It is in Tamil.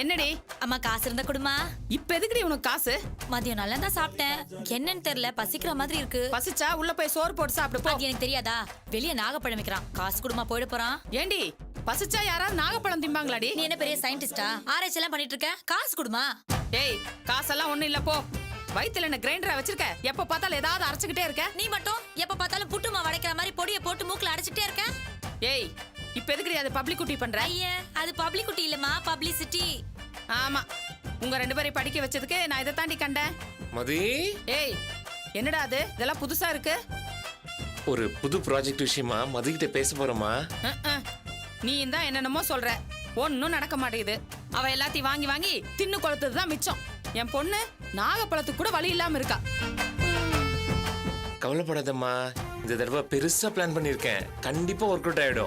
என்னடி? அம்மா காசு இருந்தா கொடுமா. இப்ப எதுக்குடி உனக்கு காசு? மதியம் நல்லா தான் சாப்பிட்டேன். என்னன்னு தெரியல, பசிக்கிற மாதிரி இருக்கு. பசிச்சா உள்ள போய் சோறு போட்டு சாப்பிடு போ. அது எனக்கு தெரியாதா? வெளிய நாகப்பழம் விக்கிறான், காசு கொடுமா போயிட போறான். ஏண்டி பசிச்சா யாராவது நாகப்பழம் திம்பாங்களாடி? நீ என்ன பெரிய சயின்டிஸ்டா? ஆராய்ச்சி எல்லாம் பண்ணிட்டு இருக்க? காசு கொடுமா. ஏய் காசெல்லாம் ஒண்ணும் இல்ல போ. வயித்துல என்ன கிரைண்டரா வச்சிருக்க? எப்ப பார்த்தாலும் ஏதாவது அரைச்சுக்கிட்டே இருக்க. நீ மட்டும் எப்ப பார்த்தாலும் புட்டுமா வடைக்கிற மாதிரி பொடியை போட்டு மூக்குல அடைச்சிட்டே இருக்க. ஏய் இப்ப எதுக்குடி அது பப்ளிக் குட்டி பண்ற? ஐயா அது பப்ளிக் குட்டி இல்லமா, பப்ளிசிட்டி. ஆமா உங்க ரெண்டு பேரையும் படிக்க வச்சதுக்கு நான் இதை தாண்டி கண்டேன். மதி, ஏய் என்னடா அது? இதெல்லாம் புதுசா இருக்கு. ஒரு புது ப்ராஜெக்ட் விஷயமா மதிக்கிட்ட பேச போறோமா? நீ தான் என்னென்னமோ சொல்ற, ஒன்னும் நடக்க மாட்டேங்குது. அவ எல்லாத்தையும் வாங்கி வாங்கி தின்னு கொளுத்ததுதான் மிச்சம். என் பொண்ணு நாகப்பழத்துக்கு கூட வழி இல்லாம இருக்கா. கவலைப்படாதம்மா, இந்த தடவை பெருசா பிளான் பண்ணிருக்கேன். கண்டிப்பா ஒர்க் அவுட் ஆயிடும்.